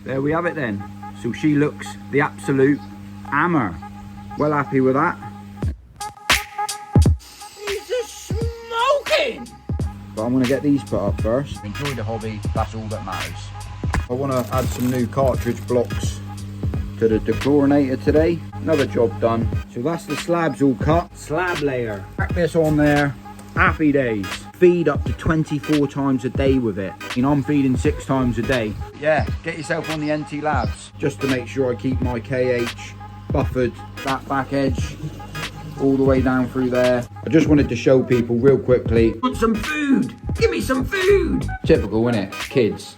There we have it then. So she looks the absolute hammer. Well happy with that. He's a smoking! But I'm going to get these put up first. Enjoy the hobby, that's all that matters. I want to add some new cartridge blocks to the dechlorinator today. Another job done. So that's the slabs all cut. Slab layer. Crack this on there. Happy days. Feed up to 24 times a day with it. You know, I'm feeding 6 times a day. Yeah, get yourself on the NT Labs. Just to make sure I keep my KH buffered, that back edge all the way down through there. I just wanted to show people real quickly. Want some food? Give me some food. Typical, isn't it? Kids.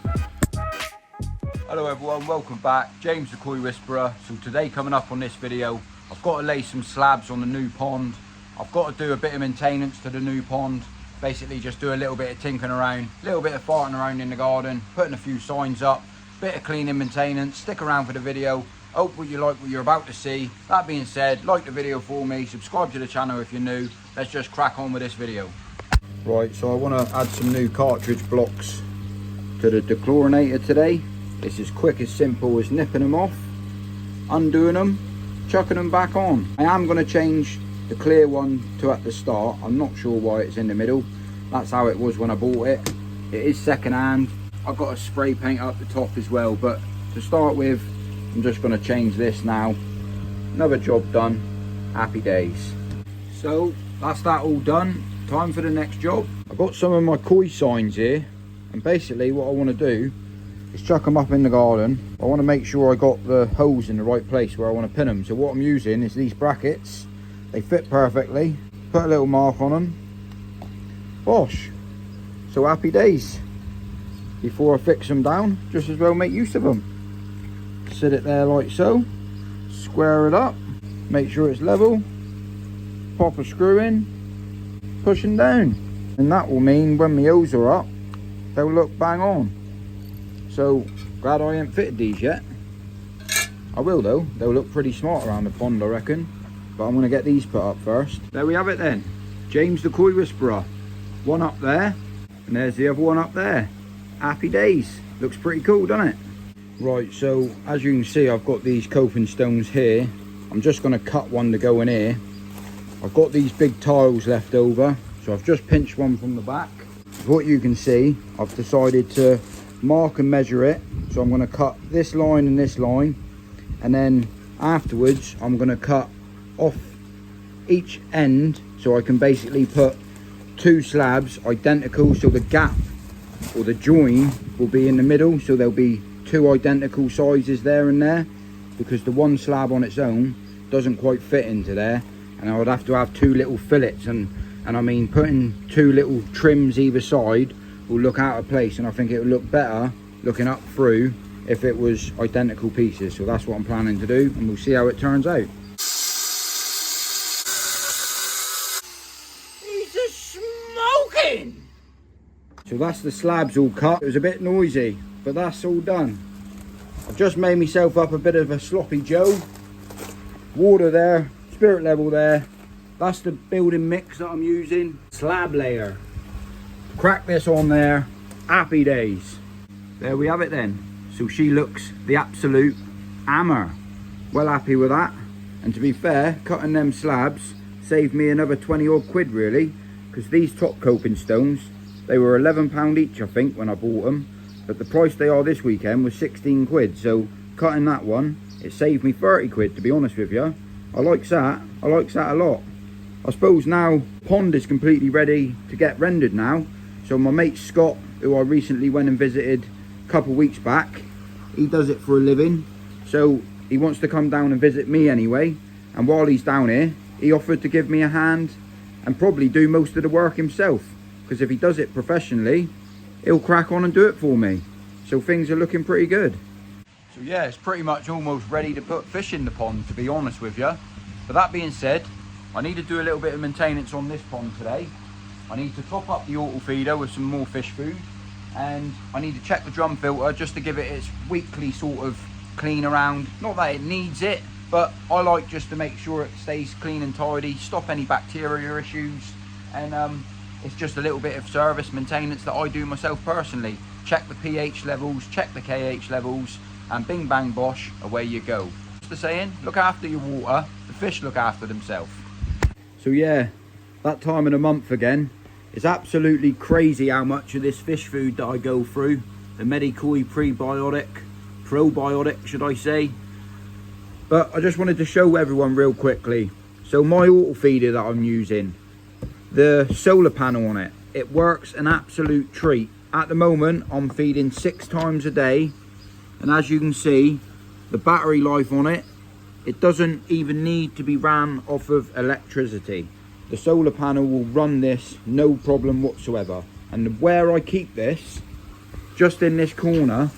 Hello everyone, welcome back. James the Koi Whisperer. So today coming up on this video, I've got to lay some slabs on the new pond. I've got to do a bit of maintenance to the new pond. Basically just do a little bit of tinkering around, a little bit of farting around in the garden, putting a few signs up, bit of cleaning maintenance. Stick around for the video. Hope you like what you're about to see. That being said, like the video for me, subscribe to the channel if you're new. Let's just crack on with this video. Right, so I want to add some new cartridge blocks to the dechlorinator today. It's as quick as simple as nipping them off, undoing them, chucking them back on. I am going to change the clear one to at the start. I'm not sure why it's in the middle. That's how it was when I bought it. It is second hand. I've got a spray paint up the top as well, but to start with, I'm just going to change this now. Another job done. Happy days. So that's that all done. Time for the next job. I've got some of my koi signs here, and basically what I want to do is chuck them up in the garden. I want to make sure I got the holes in the right place where I want to pin them. So what I'm using is these brackets. They fit perfectly. Put a little mark on them. Bosh. So happy days. Before I fix them down, just as well make use of them. Sit it there like so. Square it up. Make sure it's level. Pop a screw in. Pushing down. And that will mean when my hose are up, they'll look bang on. So glad I ain't fitted these yet. I will though. They'll look pretty smart around the pond, I reckon. But I'm going to get these put up first. There we have it then. James the Koi Whisperer. One up there. And there's the other one up there. Happy days. Looks pretty cool, doesn't it? Right, so as you can see, I've got these coping stones here. I'm just going to cut one to go in here. I've got these big tiles left over. So I've just pinched one from the back. What you can see, I've decided to mark and measure it. So I'm going to cut this line and this line. And then afterwards, I'm going to cut off each end so I can basically put 2 slabs identical, so the gap or the join will be in the middle, so there'll be 2 identical sizes there and there, because the one slab on its own doesn't quite fit into there, and I would have to have 2 little fillets, and I mean putting 2 little trims either side will look out of place, and I think it would look better looking up through if it was identical pieces. So that's what I'm planning to do, and we'll see how it turns out. So that's the slabs all cut. It was a bit noisy, but that's all done. I've just made myself up a bit of a sloppy joe. Water there, spirit level there. That's the building mix that I'm using. Slab layer. Crack this on there. Happy days. There we have it then. So she looks the absolute hammer. Well happy with that. And to be fair, cutting them slabs saved me another 20 odd quid really, because these top coping stones, they were £11 each I think when I bought them, but the price they are this weekend was 16 quid. So cutting that one, it saved me 30 quid to be honest with you. I like that a lot. I suppose now pond is completely ready to get rendered now. So my mate Scott, who I recently went and visited a couple of weeks back, he does it for a living, so he wants to come down and visit me anyway, and while he's down here he offered to give me a hand and probably do most of the work himself, because if he does it professionally, he'll crack on and do it for me. So things are looking pretty good. So yeah, it's pretty much almost ready to put fish in the pond, to be honest with you. But that being said, I need to do a little bit of maintenance on this pond today. I need to top up the auto feeder with some more fish food, and I need to check the drum filter just to give it its weekly sort of clean around. Not that it needs it, but I like just to make sure it stays clean and tidy, stop any bacteria issues, and it's just a little bit of service maintenance that I do myself personally. Check the pH levels, check the KH levels, and bing bang bosh, away you go. What's the saying? Look after your water, the fish look after themselves. So yeah, that time of the month again. It's absolutely crazy how much of this fish food that I go through. The Medikoi probiotic should I say. But I just wanted to show everyone real quickly. So my auto feeder that I'm using, the solar panel on it, it works an absolute treat. At the moment I'm feeding 6 times a day, and as you can see, the battery life on it, it doesn't even need to be ran off of electricity. The solar panel will run this no problem whatsoever. And where I keep this, just in this corner,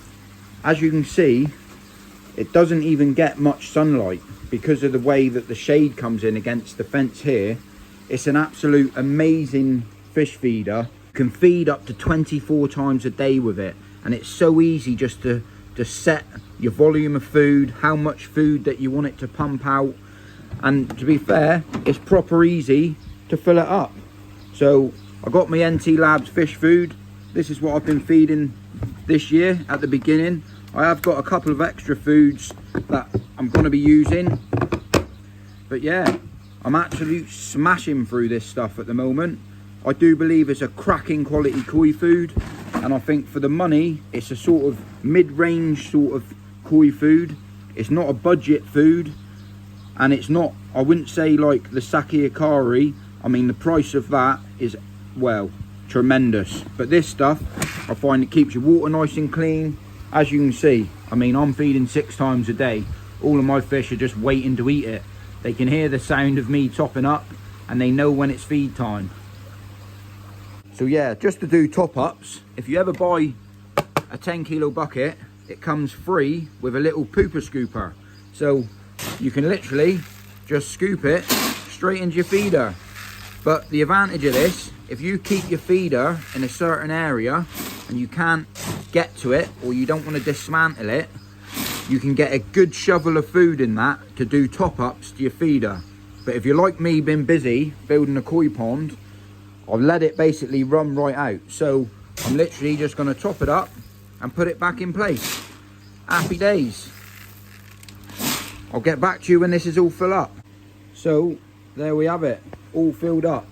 as you can see, it doesn't even get much sunlight because of the way that the shade comes in against the fence here. It's an absolute amazing fish feeder. You can feed up to 24 times a day with it, and it's so easy just to set your volume of food, how much food that you want it to pump out, and to be fair, it's proper easy to fill it up. So I got my NT Labs fish food. This is what I've been feeding this year at the beginning. I have got a couple of extra foods that I'm going to be using, but yeah, I'm actually smashing through this stuff at the moment. I do believe it's a cracking quality koi food, and I think for the money it's a sort of mid-range sort of koi food. It's not a budget food, and it's not, I wouldn't say like the Saki Akari. I mean, the price of that is, well, tremendous. But this stuff, I find it keeps your water nice and clean. As you can see, I mean, I'm feeding 6 times a day. All of my fish are just waiting to eat it. They can hear the sound of me topping up, and they know when it's feed time. So yeah, just to do top ups, if you ever buy a 10 kilo bucket, it comes free with a little pooper scooper. So you can literally just scoop it straight into your feeder. But the advantage of this, if you keep your feeder in a certain area and you can't get to it, or you don't want to dismantle it, you can get a good shovel of food in that to do top ups to your feeder. But if you're like me, been busy building a koi pond, I've let it basically run right out. So I'm literally just going to top it up and put it back in place. Happy days. I'll get back to you when this is all full up. So there we have it, all filled up.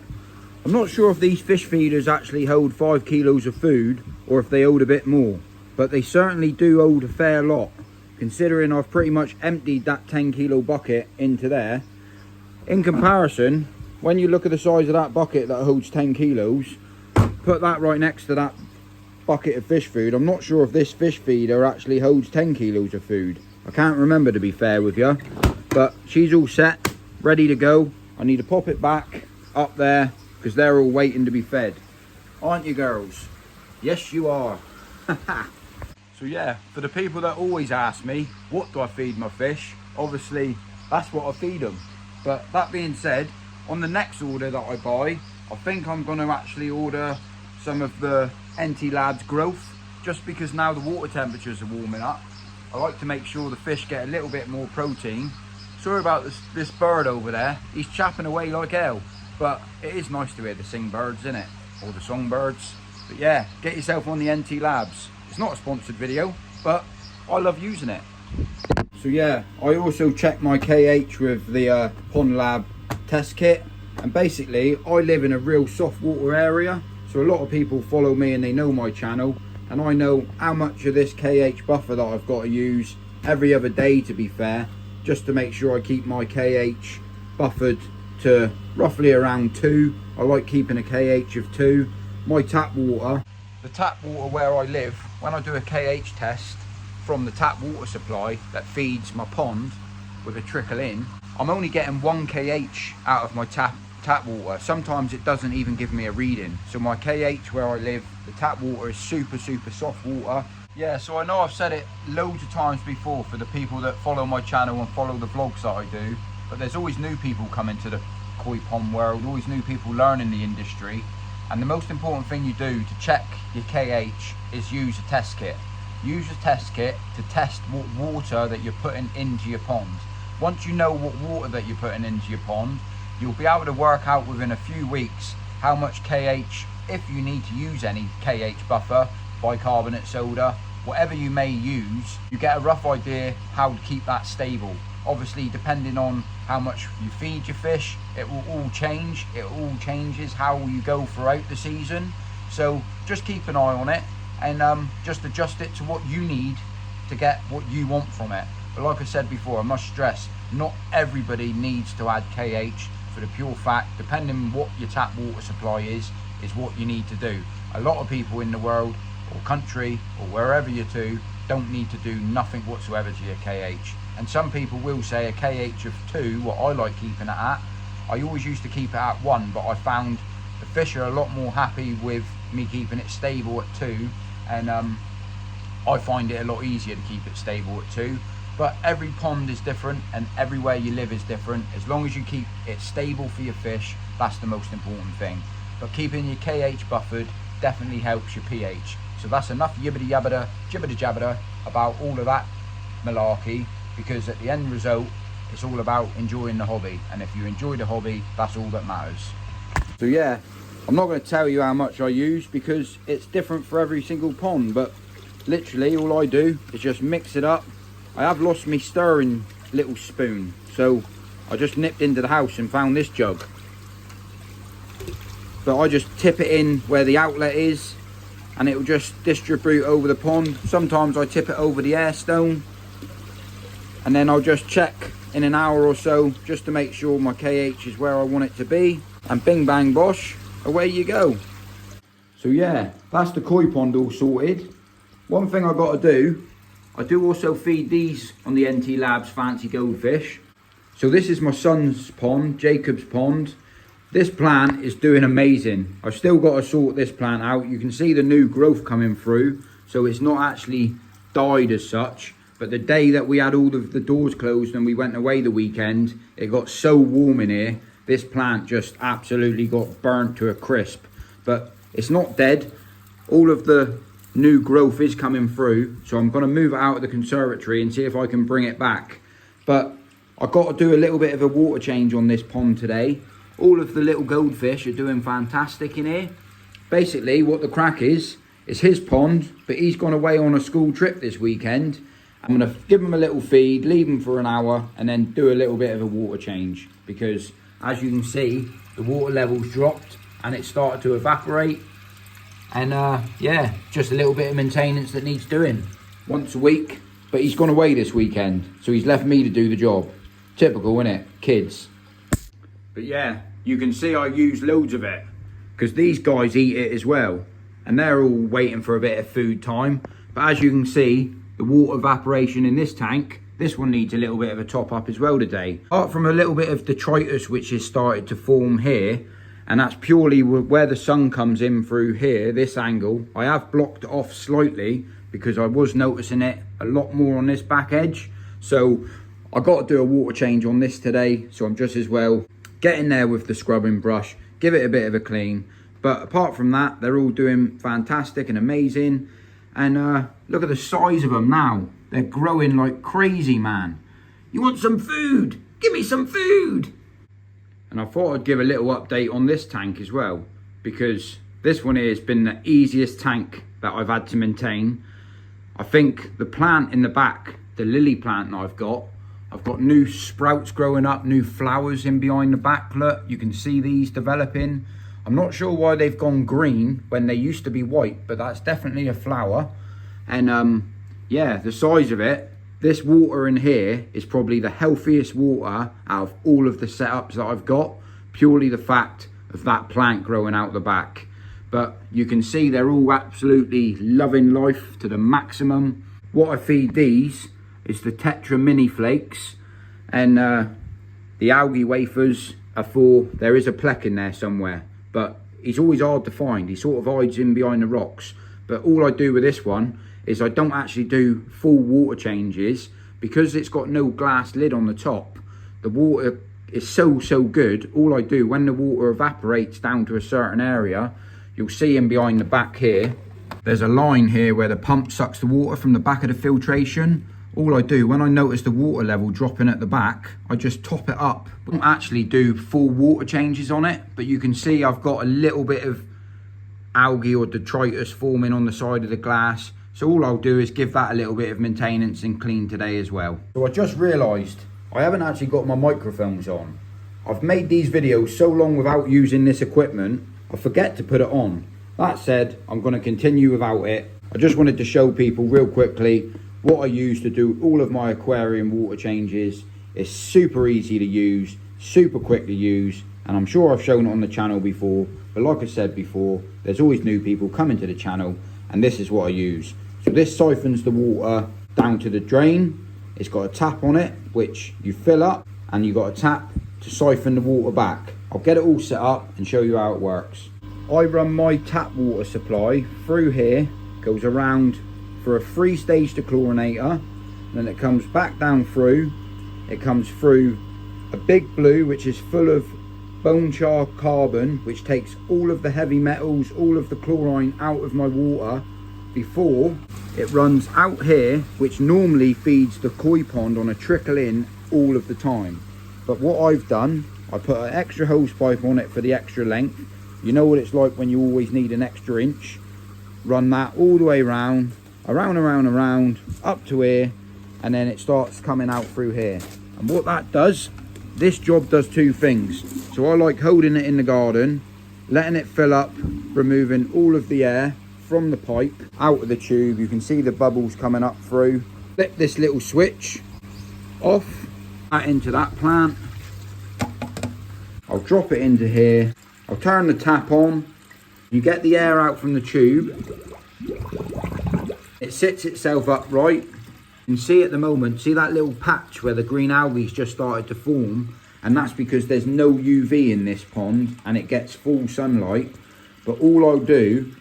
I'm not sure if these fish feeders actually hold 5 kilos of food or if they hold a bit more, but they certainly do hold a fair lot, considering I've pretty much emptied that 10 kilo bucket into there. In comparison, when you look at the size of that bucket that holds 10 kilos, put that right next to that bucket of fish food. I'm not sure if this fish feeder actually holds 10 kilos of food. I can't remember, to be fair with you, but she's all set, ready to go. I need to pop it back up there because they're all waiting to be fed. Aren't you, girls? Yes, you are. So yeah, for the people that always ask me, what do I feed my fish? Obviously, that's what I feed them. But that being said, on the next order that I buy, I think I'm going to actually order some of the NT Labs growth, just because now the water temperatures are warming up. I like to make sure the fish get a little bit more protein. Sorry about this bird over there, he's chapping away like hell, but it is nice to hear the sing birds, isn't it? Or the songbirds. But yeah, get yourself on the NT Labs. It's not a sponsored video, but I love using it. So yeah, I also checked my KH with the Pond Lab test kit, and basically I live in a real soft water area, so a lot of people follow me and they know my channel, and I know how much of this KH buffer that I've got to use every other day, to be fair, just to make sure I keep my KH buffered to roughly around 2. I like keeping a KH of 2. My tap water, the tap water where I live, when I do a KH test from the tap water supply that feeds my pond with a trickle in, I'm only getting 1 kH out of my tap water. Sometimes it doesn't even give me a reading. So my KH where I live, the tap water is super soft water. Yeah, so I know I've said it loads of times before for the people that follow my channel and follow the vlogs that I do, but there's always new people coming to the koi pond world, always new people learning the industry. And the most important thing you do to check your KH is use a test kit. Use a test kit to test what water that you're putting into your pond. Once you know what water that you're putting into your pond, you'll be able to work out within a few weeks how much KH, if you need to use any KH buffer, bicarbonate soda, whatever you may use, you get a rough idea how to keep that stable. Obviously, depending on how much you feed your fish, it will all change. It all changes how you go throughout the season. So just keep an eye on it and just adjust it to what you need to get what you want from it. But like I said before, I must stress, not everybody needs to add KH, for the pure fact, depending on what your tap water supply is what you need to do. A lot of people in the world or country or wherever you're to don't need to do nothing whatsoever to your KH. And some people will say a KH of 2, what I like keeping it at. I always used to keep it at 1, but I found the fish are a lot more happy with me keeping it stable at 2, and I find it a lot easier to keep it stable at 2. But every pond is different and everywhere you live is different. As long as you keep it stable for your fish, that's the most important thing. But keeping your KH buffered definitely helps your pH. So that's enough yibbity yabbada, jibbity jabbada about all of that malarkey, because at the end result, it's all about enjoying the hobby. And if you enjoy the hobby, that's all that matters. So yeah, I'm not going to tell you how much I use because it's different for every single pond, but literally all I do is just mix it up. I have lost my stirring little spoon, so I just nipped into the house and found this jug. But I just tip it in where the outlet is and it will just distribute over the pond. Sometimes I tip it over the air stone and then I'll just check in an hour or so just to make sure my KH is where I want it to be, and bing bang bosh, away you go. So yeah, that's the koi pond all sorted. One thing I got to do, I do also feed these on the NT Labs Fancy Goldfish. So this is my son's pond, Jacob's pond. This plant is doing amazing. I've still got to sort this plant out. You can see the new growth coming through, so it's not actually died as such. But the day that we had all of the doors closed and we went away the weekend, it got so warm in here, this plant just absolutely got burnt to a crisp. But it's not dead. All of the new growth is coming through, so I'm going to move it out of the conservatory and see if I can bring it back. But I've got to do a little bit of a water change on this pond today. All of the little goldfish are doing fantastic in here. Basically what the crack is his pond, but he's gone away on a school trip this weekend. I'm going to give him a little feed, leave him for an hour, and then do a little bit of a water change, because as you can see, the water levels dropped and it started to evaporate. And yeah, just a little bit of maintenance that needs doing once a week. But he's gone away this weekend, so he's left me to do the job. Typical, innit? Kids. But yeah, you can see I use loads of it because these guys eat it as well, and they're all waiting for a bit of food time. But as you can see, the water evaporation in this tank, this one needs a little bit of a top up as well today. Apart from a little bit of detritus which has started to form here, and that's purely where the sun comes in through here, this angle. I have blocked it off slightly because I was noticing it a lot more on this back edge. So I got to do a water change on this today, so I'm just as well get in there with the scrubbing brush, give it a bit of a clean. But apart from that, they're all doing fantastic and amazing. And look at the size of them now. They're growing like crazy, man. You want some food? Give me some food. And I thought I'd give a little update on this tank as well, because this one here has been the easiest tank that I've had to maintain. I think the plant in the back, the lily plant that I've got new sprouts growing up, new flowers in behind the back. Look, you can see these developing. I'm not sure why they've gone green when they used to be white, but that's definitely a flower. And yeah, the size of it, this water in here is probably the healthiest water out of all of the setups that I've got, purely the fact of that plant growing out the back. But you can see they're all absolutely loving life to the maximum. What I feed these is the Tetra Mini Flakes, and the algae wafers are for, there is a plec in there somewhere, but he's always hard to find. He sort of hides in behind the rocks. But all I do with this one is I don't actually do full water changes because it's got no glass lid on the top. The water is so good. All I do when the water evaporates down to a certain area, you'll see in behind the back here, there's a line here where the pump sucks the water from the back of the filtration. All I do when I notice the water level dropping at the back, I just top it up. I don't actually do full water changes on it, but you can see I've got a little bit of algae or detritus forming on the side of the glass. So all I'll do is give that a little bit of maintenance and clean today as well. So I just realised I haven't actually got my microphones on. I've made these videos so long without using this equipment, I forget to put it on. That said, I'm going to continue without it. I just wanted to show people real quickly what I use to do all of my aquarium water changes. It's super easy to use, super quick to use, and I'm sure I've shown it on the channel before, but like I said before, there's always new people coming to the channel, and this is what I use. So this siphons the water down to the drain. It's got a tap on it, which you fill up, and you've got a tap to siphon the water back. I'll get it all set up and show you how it works. I run my tap water supply through here, goes around for a 3-stage dechlorinator, then it comes back down through. It comes through a big blue, which is full of bone char carbon, which takes all of the heavy metals, all of the chlorine out of my water before it runs out here, which normally feeds the koi pond on a trickle in all of the time. But what I've done, I put an extra hose pipe on it for the extra length. You know what it's like when you always need an extra inch. Run that all the way around, up to here, and then it starts coming out through here. And what that does, this job does 2 things. So I like holding it in the garden, letting it fill up, removing all of the air from the pipe out of the tube. You can see the bubbles coming up through. Flip this little switch off, that into that plant. I'll drop it into here. I'll turn the tap on. You get the air out from the tube. It sits itself upright. You can see at the moment, see that little patch where the green algae's just started to form, and that's because there's no UV in this pond and it gets full sunlight. But all I'll do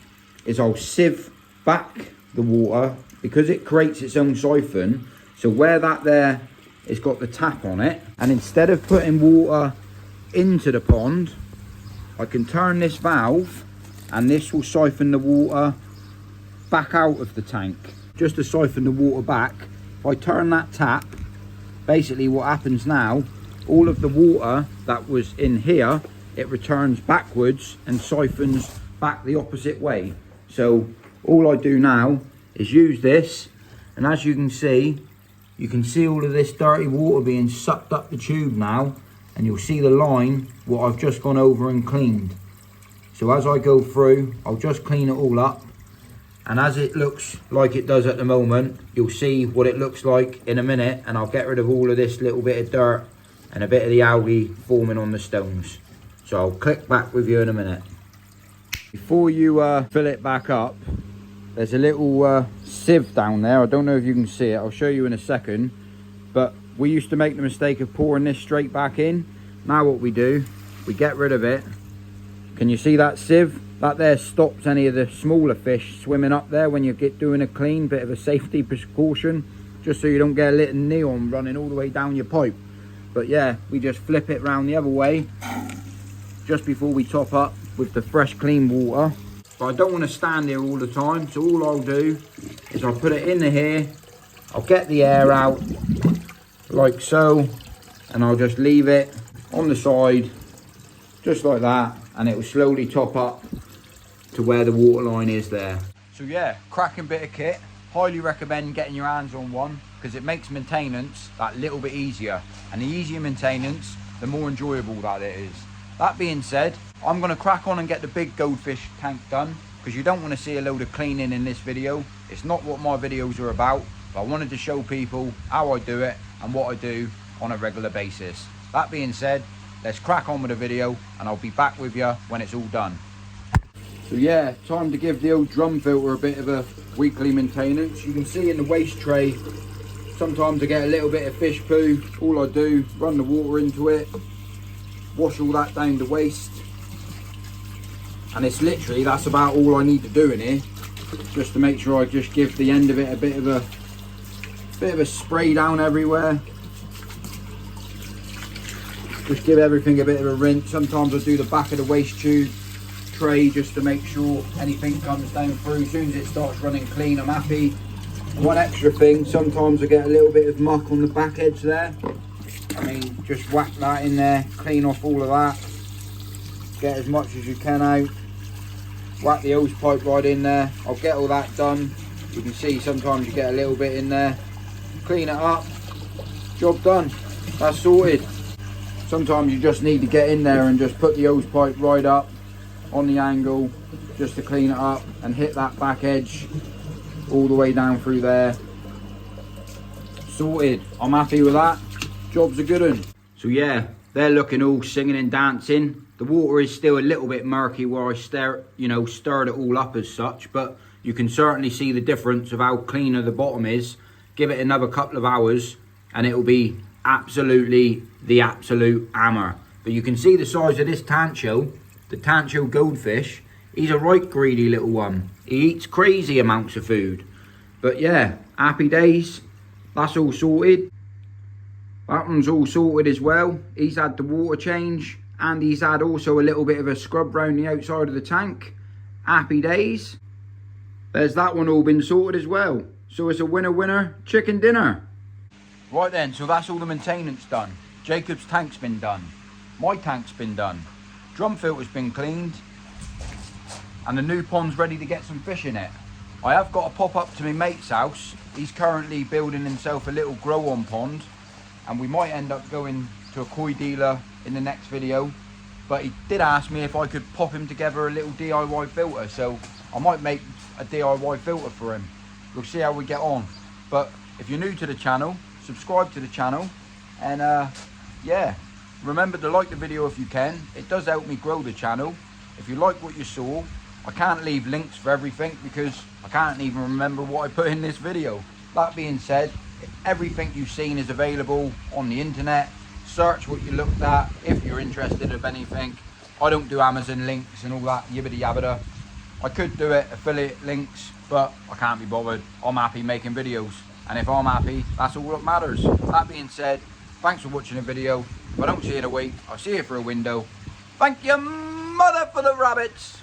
is I'll sieve back the water because it creates its own siphon. So where that there, it's got the tap on it, and instead of putting water into the pond, I can turn this valve and this will siphon the water back out of the tank. Just to siphon the water back, if I turn that tap, basically what happens now, all of the water that was in here, it returns backwards and siphons back the opposite way. So all I do now is use this, and as you can see all of this dirty water being sucked up the tube now, and you'll see the line what I've just gone over and cleaned. So as I go through, I'll just clean it all up, and as it looks like it does at the moment, you'll see what it looks like in a minute, and I'll get rid of all of this little bit of dirt and a bit of the algae forming on the stones. So I'll click back with you in a minute. Before you fill it back up, there's a little sieve down there. I don't know if you can see it. I'll show you in a second. But we used to make the mistake of pouring this straight back in. Now what we do, we get rid of it. Can you see that sieve? That there stops any of the smaller fish swimming up there when you get doing a clean. Bit of a safety precaution, just so you don't get a little neon running all the way down your pipe. But yeah, we just flip it round the other way just before we top up with the fresh clean water. But I don't want to stand here all the time, so all I'll do is I'll put it in here, I'll get the air out like so, and I'll just leave it on the side just like that, and it will slowly top up to where the water line is there. So yeah, cracking bit of kit. Highly recommend getting your hands on one because it makes maintenance that little bit easier, and the easier maintenance, the more enjoyable that it is. That being said, I'm going to crack on and get the big goldfish tank done, because you don't want to see a load of cleaning in this video. It's not what my videos are about, but I wanted to show people how I do it and what I do on a regular basis. That being said, let's crack on with the video, and I'll be back with you when it's all done. So yeah, time to give the old drum filter a bit of a weekly maintenance. You can see in the waste tray, sometimes I get a little bit of fish poo. All I do, run the water into it, wash all that down the waste, and it's literally, that's about all I need to do in here, just to make sure I just give the end of it a bit of a spray down everywhere. Just give everything a bit of a rinse. Sometimes I do the back of the waste tube tray just to make sure anything comes down through. As soon as it starts running clean, I'm happy. One extra thing, sometimes I get a little bit of muck on the back edge there. I mean, just whack that in there, clean off all of that, get as much as you can out, whack the hose pipe right in there. I'll get all that done, You can see sometimes you get a little bit in there. Clean it up. Job done. That's sorted. Sometimes you just need to get in there and just put the hose pipe right up on the angle just to clean it up and hit that back edge all the way down through there. Sorted. I'm happy with that. Job's a good one. So yeah, they're looking all singing and dancing. The water is still a little bit murky where I stirred it all up as such, but you can certainly see the difference of how cleaner the bottom is. Give it another couple of hours and it'll be absolutely the absolute hammer. But you can see the size of this tancho, the tancho goldfish. He's a right greedy little one. He eats crazy amounts of food. But yeah, happy days. That's all sorted. That one's all sorted as well. He's had the water change and he's had also a little bit of a scrub round the outside of the tank. Happy days. There's that one all been sorted as well. So it's a winner chicken dinner. Right then, so that's all the maintenance done. Jacob's tank's been done. My tank's been done. Drum filter's been cleaned. And the new pond's ready to get some fish in it. I have got to pop up to my mate's house. He's currently building himself a little grow-on pond. And we might end up going to a koi dealer in the next video. But he did ask me if I could pop him together a little DIY filter. So I might make a DIY filter for him. We'll see how we get on. But if you're new to the channel, subscribe to the channel. And yeah, remember to like the video if you can. It does help me grow the channel. If you like what you saw, I can't leave links for everything because I can't even remember what I put in this video. That being said, everything you've seen is available on the internet. Search what you looked at if you're interested of anything. I don't do Amazon links and all that yibbity yabbada. I could do it, affiliate links, but I can't be bothered. I'm happy making videos. And if I'm happy, that's all that matters. That being said, thanks for watching the video. If I don't see you in a week, I'll see you through a window. Thank you, mother, for the rabbits.